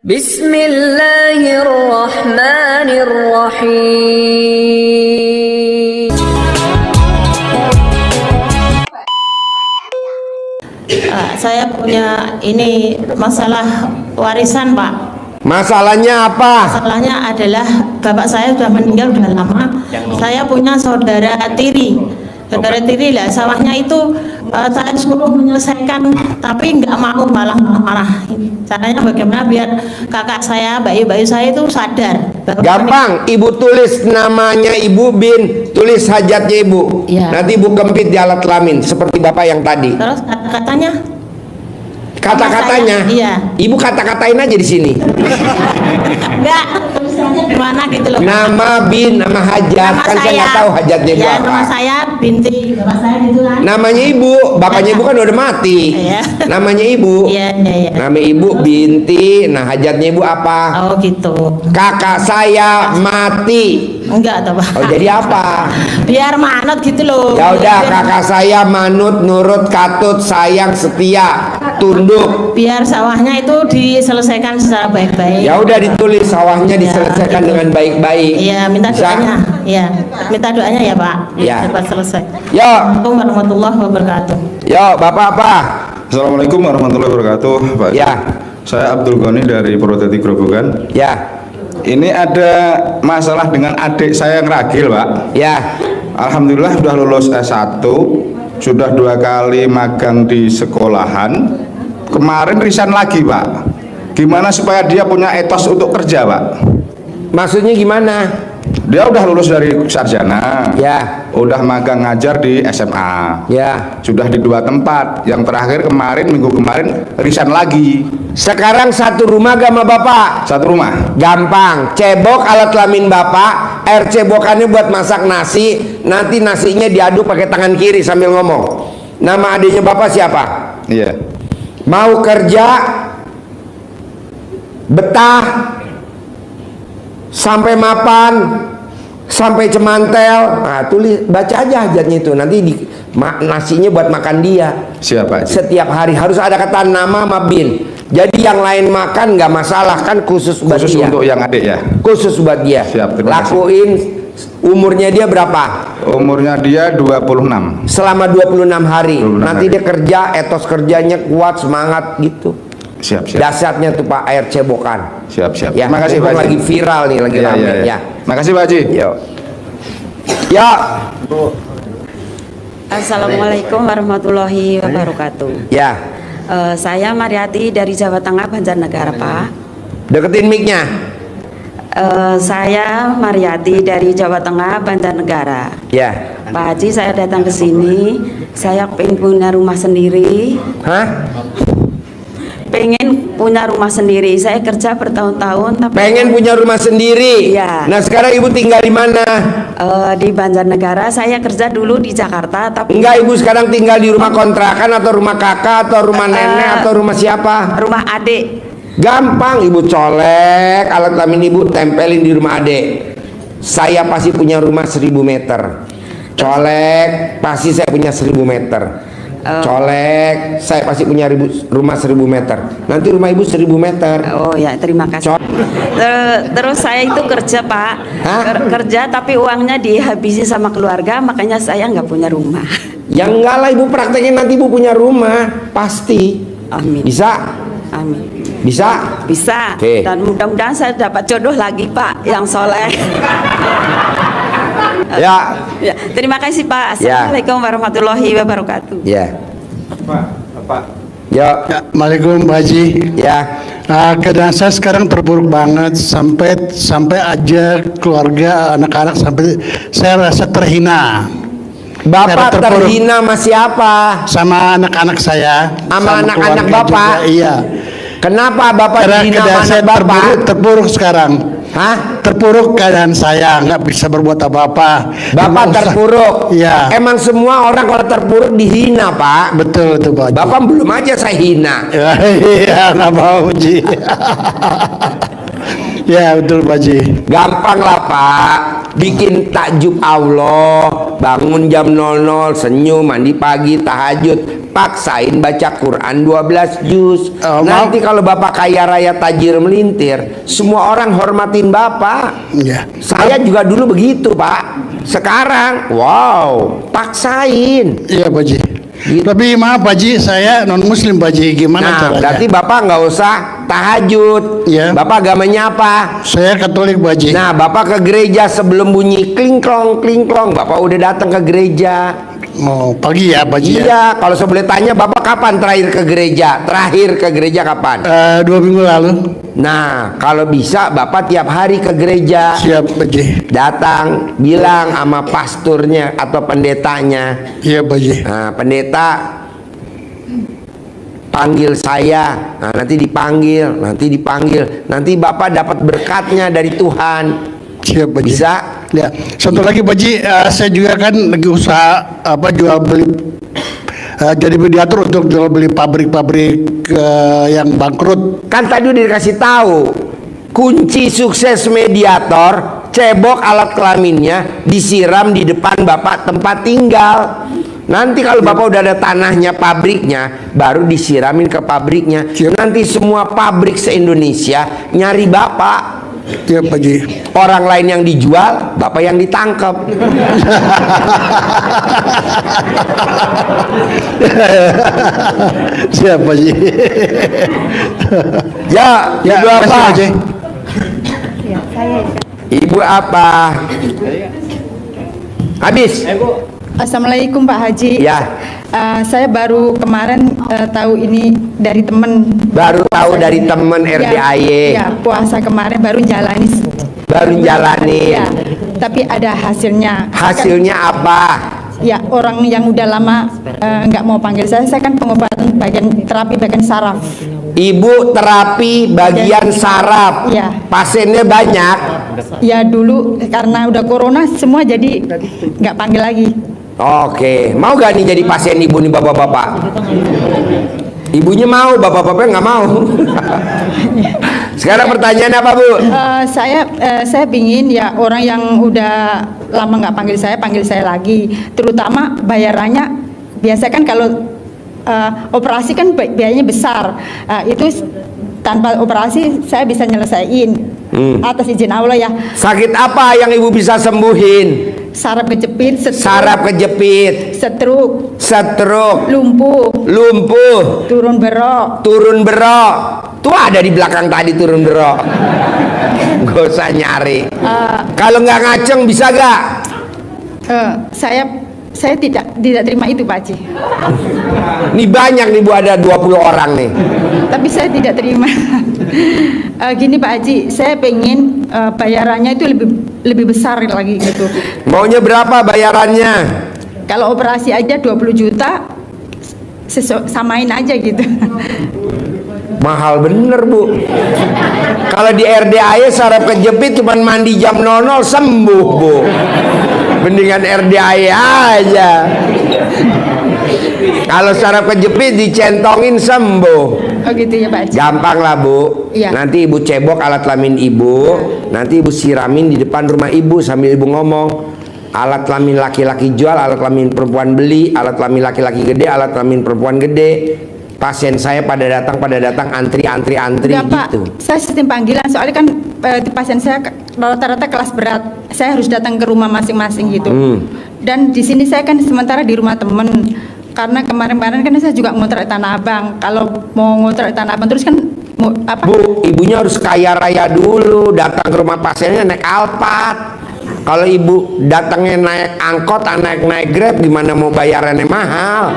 Bismillahirrahmanirrahim. Saya punya ini masalah warisan, Pak. Masalahnya apa? Masalahnya adalah bapak saya sudah meninggal sudah lama. Saya punya saudara tiri. Saudara tiri lah, sawahnya itu saya suruh menyelesaikan, tapi nggak mau, malah marah. Caranya bagaimana biar kakak saya, bayi-bayi saya itu sadar bahwa Gampang, ibu tulis namanya ibu bin, tulis hajatnya ibu. Iya. Nanti ibu kempit di alat kelamin seperti bapak yang tadi. terus kata-katanya Kata-katanya, Iya. ibu kata-katain aja di sini. enggak, tulisannya gimana gitu loh. Nama bin, nama hajat, Nama kan saya nggak tahu hajatnya ibu ya, apa. nama saya Binti, bapak saya gitu kan. Namanya ibu, bapaknya ibu kan udah mati. Iya. Namanya ibu. Iya, iya, iya. Nama ibu Binti, nah hajatnya ibu apa? Oh gitu. Kakak saya mati. Enggak toh, Pak. Oh jadi apa? Biar manut gitu loh. Ya udah, Biar- kakak saya manut, nurut, katut, sayang, setia, tunduk. biar sawahnya itu diselesaikan secara baik-baik. Ya udah ditulis sawahnya Ya, diselesaikan gitu. dengan baik-baik. Iya, minta Bisa? doanya. Iya, minta doanya ya, Pak. Iya. Cepat selesai. Yo, Assalamualaikum warahmatullahi wabarakatuh. yo, bapak apa? Assalamualaikum warahmatullahi wabarakatuh, Pak. Ya, Saya Abdul Ghani dari Purwodadi Grobogan. ya, Ini ada masalah dengan adik saya yang ragil, Pak. ya. Alhamdulillah sudah lulus S1, sudah 2 kali magang di sekolahan. Kemarin resign lagi, Pak. Gimana supaya dia punya etos untuk kerja, Pak? Maksudnya gimana? Dia udah lulus dari sarjana, Ya, udah magang ngajar di SMA, ya. sudah di 2 tempat. Yang terakhir minggu kemarin resign lagi. Sekarang satu rumah gak sama bapak? Satu rumah. Gampang, cebok alat kelamin bapak, air cebokannya buat masak nasi, nanti nasinya diaduk pakai tangan kiri sambil ngomong. Nama adiknya bapak siapa? Iya. Mau kerja, betah, sampai mapan, sampai cemantel. Nah, tulis, baca aja hajatnya itu. Nanti nasinya buat makan dia. Siapa? Setiap hari harus ada kata nama sama bin. Jadi yang lain makan nggak masalah, kan khusus buat Khusus dia. untuk yang adik ya. Khusus buat dia. Siap, terima kasih. Lakuin. Umurnya dia berapa? Umurnya dia 26. Selama 26 hari. 26 Nanti hari. dia kerja, etos kerjanya kuat, semangat gitu. Siap. Dasarnya tuh Pak, air cebokan. Siap. Ya, Terima kasih, Pak mumpung Haji. lagi viral nih, lagi Iya, rame iya, iya. ya. Makasih, Pak Haji. Yo. Ya. Assalamualaikum warahmatullahi wabarakatuh. Ya. Saya Mariati dari Jawa Tengah, Banjarnegara, Pak. Deketin mic-nya. Saya Mariati dari Jawa Tengah, Banjarnegara. Ya. Pak Haji, saya datang ke sini. Saya pengen punya rumah sendiri. Hah? Pengen punya rumah sendiri. Saya kerja bertahun-tahun, tapi Pengen punya rumah sendiri. Iya. Nah, sekarang Ibu tinggal di mana? di Banjarnegara. Saya kerja dulu di Jakarta, tapi Enggak, Ibu sekarang tinggal di rumah kontrakan atau rumah kakak atau rumah nenek atau rumah siapa? rumah adik. Gampang, Ibu colek alat kelamin Ibu, tempelin di rumah adek. Saya pasti punya rumah 1000 meter. Colek, pasti saya punya 1000 meter. Colek, saya pasti punya rumah 1000 meter. Nanti rumah Ibu 1000 meter. Oh ya, terima kasih. Terus saya itu kerja, Pak. Hah? Kerja tapi uangnya dihabisi sama keluarga, makanya saya nggak punya rumah. Ya enggak lah, Ibu praktekin nanti Ibu punya rumah. Pasti. Amin. Bisa? Amin. Bisa? Bisa. Oke. Dan mudah-mudahan saya dapat jodoh lagi, Pak, yang soleh. Ya. Ya, terima kasih, Pak. Ya. Assalamualaikum warahmatullahi wabarakatuh. Ya. Pak. Ya. Assalamualaikum Pak Haji. Ya. Keadaan saya sekarang terpuruk banget sampai aja keluarga anak-anak sampai saya rasa terhina Bapak terpuruk. terhina sama siapa? sama anak-anak saya. Sama anak-anak keluarga Bapak? juga, iya. Kenapa Bapak Karena dihina keadaan sama saya anak Bapak? terpuruk sekarang. Hah? Terpuruk keadaan saya, nggak bisa berbuat apa-apa. Bapak Emang terpuruk? Iya. Emang semua orang kalau terpuruk dihina, Pak? Betul tuh Pak Haji. Bapak belum aja saya hina. Iya, nggak mau Ji. Ya betul Pak Haji. Gampang lah Pak. Bikin takjub Allah, bangun jam 00, senyum, mandi pagi, tahajud, dipaksain baca Quran 12 juz. Maaf. Nanti kalau Bapak kaya raya tajir melintir, semua orang hormatin Bapak. Ya. Saya juga dulu begitu, Pak. Sekarang, wow, paksain. Iya Pak Haji. Tapi maaf Pak Haji, saya non muslim Pak Haji, gimana Nah, caranya? berarti Bapak nggak usah tahajud. Iya. Bapak agamanya apa? Saya Katolik Pak Haji. Nah, Bapak ke gereja sebelum bunyi klingklong, Bapak udah datang ke gereja. Oh, pagi ya Pak Haji ya? Iya, kalau saya boleh tanya, Bapak kapan terakhir ke gereja? Terakhir ke gereja kapan? 2 minggu lalu. Nah, kalau bisa Bapak tiap hari ke gereja. Siap Pak Haji. Datang, bilang sama pasturnya atau pendetanya. Iya Pak Haji. Nah, pendeta panggil saya. Nah, nanti dipanggil. Nanti Bapak dapat berkatnya dari Tuhan. Siap Pak Haji. Bisa? Ya, satu lagi Pak Haji, saya juga kan lagi usaha jual beli, jadi mediator untuk jual beli pabrik-pabrik yang bangkrut. Kan tadi udah dikasih tahu, kunci sukses mediator, cebok alat kelaminnya disiram di depan Bapak tempat tinggal. Nanti kalau Bapak udah ada tanahnya, pabriknya, baru disiramin ke pabriknya. Nanti semua pabrik se-Indonesia nyari Bapak. Ya Pak Haji. Orang lain yang dijual, Bapak yang ditangkap. Siap Pak Haji. Ya, Ya, Ibu terima kasih, apa? Pak Haji. Ibu apa? Habis? Assalamualaikum Pak Haji. Ya, Saya baru kemarin tahu ini dari teman. baru tahu dari temen RDAY. Ya, puasa kemarin baru jalani. Baru jalanin. Ya, tapi ada hasilnya. Hasilnya apa? Ya, orang yang udah lama nggak mau panggil saya kan pengobatan terapi bagian saraf. Ibu terapi bagian saraf. Ya. Pasiennya banyak. Ya dulu karena udah corona semua jadi nggak panggil lagi. Oke, mau gak nih jadi pasien ibu nih bapak-bapak? Ibunya mau, bapak-bapaknya nggak mau. Sekarang pertanyaannya apa Bu? Saya pingin ya orang yang udah lama nggak panggil saya lagi, terutama bayarannya biasa kan kalau operasi kan biayanya besar. Itu tanpa operasi saya bisa nyelesain atas izin Allah ya. Sakit apa yang ibu bisa sembuhin? Saraf kejepit, Saraf kejepit, stroke, lumpuh, turun berok. turun berok. Tuh ada di belakang tadi turun berok. Gak usah nyari. Kalau nggak ngaceng bisa gak? Saya tidak terima itu Pak Haji. Ini banyak nih Bu, ada 20 orang nih. Tapi saya tidak terima. Gini Pak Haji, saya pengen bayarannya itu lebih besar lagi gitu. Maunya berapa bayarannya? Kalau operasi aja 20 juta, samain aja gitu. Mahal bener Bu. Kalau di RDAY saraf kejepit cuman mandi jam 00 sembuh Bu. Mendingan RDAY aja. Kalau saraf kejepit dicentongin sembuh. Oh gitu ya Pak Haji. Gampang lah Bu. Iya. Nanti ibu cebok alat kelamin ibu, nanti ibu siramin di depan rumah ibu sambil ibu ngomong, alat kelamin laki-laki jual, alat kelamin perempuan beli, alat kelamin laki-laki gede, alat kelamin perempuan gede. Pasien saya pada datang antri Enggak, Pak, gitu. saya sistem panggilan soalnya kan pasien saya rata-rata kelas berat. Saya harus datang ke rumah masing-masing gitu. Dan di sini saya kan sementara di rumah temen. Karena kemarin-kemarin kan saya juga ngontrak Tanah Abang. Kalau mau ngontrak Tanah Abang terus kan apa? Bu, ibunya harus kaya raya dulu, datang ke rumah pasiennya naik Alphard. Kalau ibu datangnya naik angkot, naik Grab, gimana mau bayarannya mahal?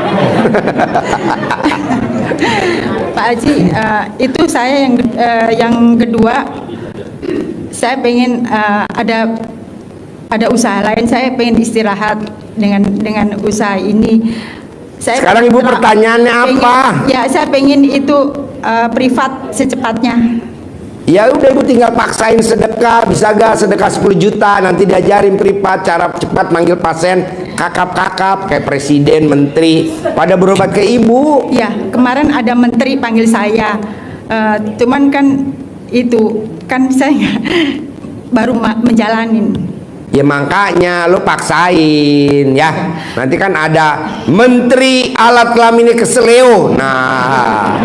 Pak Haji, itu saya yang kedua, saya pengen ada usaha lain. Saya pengen istirahat dengan usaha ini. Sekarang ibu pertanyaannya apa? Ya, saya pengen itu privat secepatnya. Ya udah ibu tinggal paksain sedekah, bisa gak sedekah 10 juta, nanti diajarin privat cara cepat manggil pasien, kakap-kakap kayak presiden, menteri, pada berobat ke ibu. Ya, kemarin ada menteri panggil saya, cuman kan itu kan saya baru menjalanin. Ya makanya lo paksain ya. Nanti kan ada Menteri Alat Kelamin Keseleo. Nah,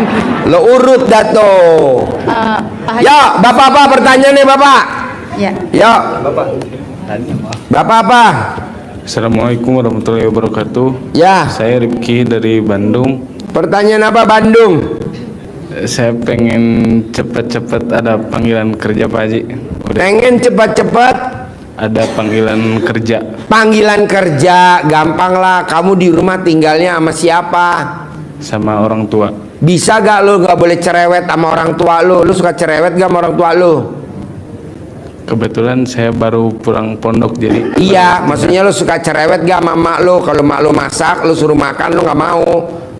lo urut dato. Pak Haji. Ya, Bapak apa pertanyaannya Bapak? Ya. Ya. Bapak apa? Assalamualaikum warahmatullahi wabarakatuh. Ya. Saya Rifki dari Bandung. Pertanyaan apa Bandung? Saya pengen cepat-cepat ada panggilan kerja Pak Haji. Pengen cepat-cepat Ada panggilan kerja. panggilan kerja, gampang lah. Kamu di rumah tinggalnya sama siapa? Sama orang tua. Bisa gak lo gak boleh cerewet sama orang tua lo? Lo suka cerewet gak sama orang tua lo? Kebetulan saya baru pulang pondok jadi. Iya, maksudnya lo suka cerewet gak sama mak lo? Kalau mak lo masak, lo suruh makan, lo gak mau.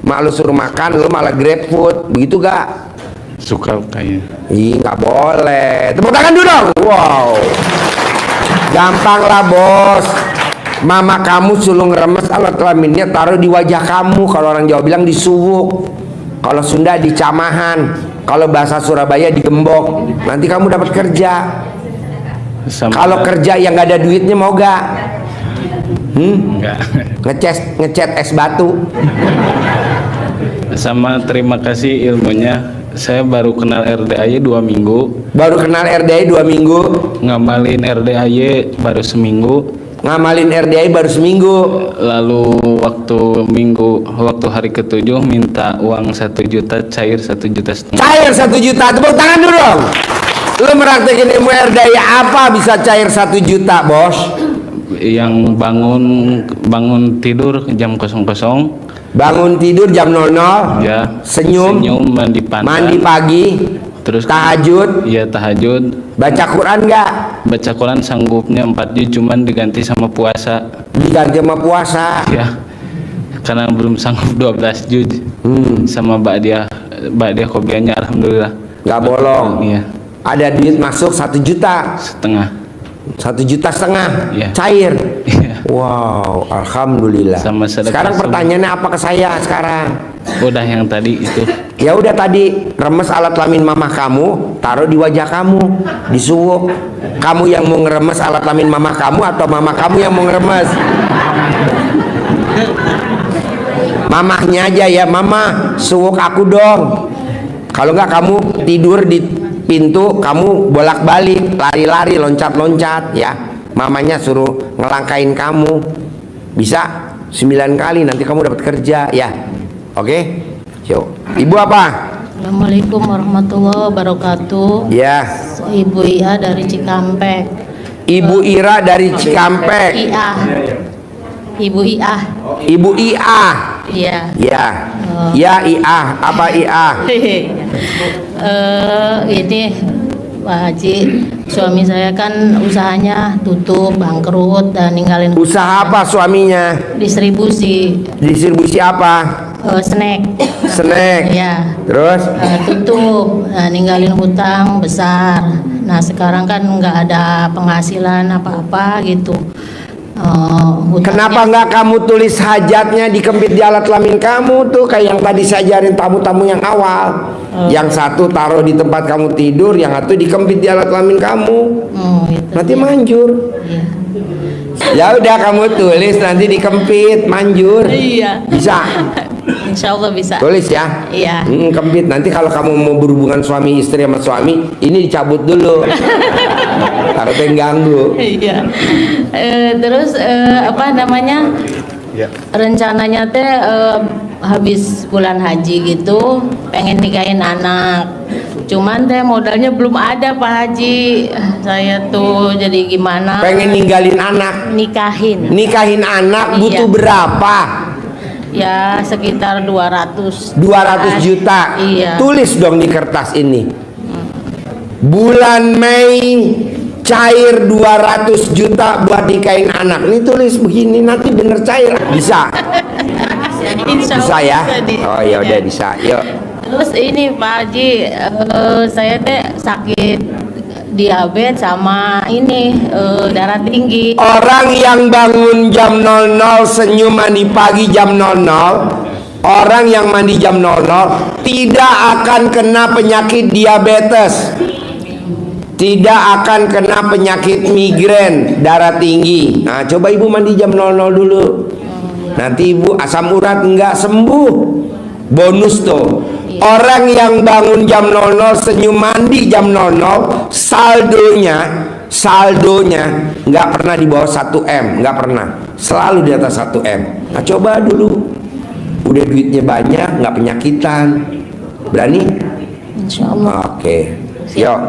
Mak lo suruh makan, lo malah grab food. Begitu gak? Suka kayaknya. Ih, gak boleh. Tepuk tangan dulu dong. Wow. Gampang lah bos. Mama kamu suruh ngeremes alat kelaminnya, taruh di wajah kamu. Kalau orang Jawa bilang disuwuk, kalau Sunda di camahan, kalau bahasa Surabaya digembok. Nanti kamu dapat kerja. Kalau kerja yang nggak ada duitnya mau gak? Enggak. Ngecat es batu. Sama terima kasih ilmunya. Saya baru kenal RDAY 2 minggu. Baru kenal RDAY 2 minggu. Ngamalin RDAY baru seminggu. Ngamalin RDAY baru seminggu. Lalu waktu hari ke-7 minta uang 1 juta, cair 1,5 juta. Cair 1 juta. Tepuk tangan dulu dong. Lu meraktekin ilmu RDAY apa bisa cair 1 juta bos? Yang bangun tidur jam 00. Bangun tidur jam 00. Ya. Senyum. Mandi pantat. Mandi pagi. Terus tahajud. Iya tahajud. Baca Quran nggak? Baca Quran sanggupnya 4 juz, cuman diganti sama puasa. Diganti sama puasa. Ya. Karena belum sanggup 12 juz. Sama ba'diyah qobliyahnya alhamdulillah. Nggak bolong. Iya. Ada duit masuk 1,5 juta. 1,5 juta. Iya. Cair. Iya. Wow, alhamdulillah. Sama sedekah Sekarang pertanyaannya apa ke saya sekarang? Udah yang tadi itu. Ya udah tadi, remes alat kelamin mamah kamu, taruh di wajah kamu, disuwuk. Kamu yang mau ngeremes alat kelamin mamah kamu atau mamah kamu yang mau ngeremes? Mamahnya aja ya, mama suwuk aku dong. Kalau nggak kamu tidur di pintu, kamu bolak-balik, lari-lari, loncat-loncat ya. Mamanya suruh ngelangkain kamu. Bisa 9 kali, nanti kamu dapat kerja ya. Oke? Yuk. Ibu apa? Assalamualaikum warahmatullahi wabarakatuh. Ya. Ibu Ia dari Cikampek. Ibu Ira dari Cikampek. Ia. Ibu Ia. Ibu Ia. Iya. Ya. Ya Ia. Apa Ia? Ini Pak Haji, suami saya kan usahanya tutup, bangkrut, dan ninggalin Usaha apa suaminya? distribusi Distribusi apa? snack. Snack. Ya. Terus? Tutup, ninggalin hutang besar. Nah sekarang kan nggak ada penghasilan apa-apa gitu. Kenapa nggak kamu tulis hajatnya dikempit di alat kelamin kamu tuh, kayak yang tadi saya ajarin tamu-tamu yang awal. Yang satu taruh di tempat kamu tidur, yang satu dikempit di alat kelamin kamu. Gitu, Nanti ya. manjur. Iya. Ya udah kamu tulis, nanti dikempit, manjur. Iya. Bisa. Insya Allah bisa. Tulis ya. Iya. Kempit. Nanti kalau kamu mau berhubungan suami istri sama suami, ini dicabut dulu. Takutnya ganggu. Iya. Terus apa namanya? Ya. Rencananya teh habis bulan haji gitu pengen nikahin anak. Cuman teh modalnya belum ada Pak Haji. Saya tuh jadi gimana? Pengen ninggalin anak. Nikahin. Nikahin anak butuh Iya. berapa? Ya sekitar 200. 200 juta. Iya. Tulis dong di kertas ini. Bulan Mei cair 200 juta buat nikahin anak. Ini tulis begini, nanti bener cair. Bisa. Insya Bisa Allah ya? bisa di- Oh ya udah bisa. Yuk. Terus ini Pak Haji, saya teh sakit diabetes sama ini darah tinggi. Orang yang bangun jam 00 senyum mandi pagi jam 00, orang yang mandi jam 00 tidak akan kena penyakit diabetes. tidak akan kena penyakit migrain, darah tinggi. Nah, coba ibu mandi jam 00 dulu. Nanti ibu asam urat nggak sembuh. Bonus tuh. Orang yang bangun jam 00, senyum mandi jam 00, saldonya nggak pernah di bawah 1 M, nggak pernah. Selalu di atas 1 M. Nah, coba dulu. Udah duitnya banyak, nggak penyakitan. Berani? Insya Allah. Oke. Yuk.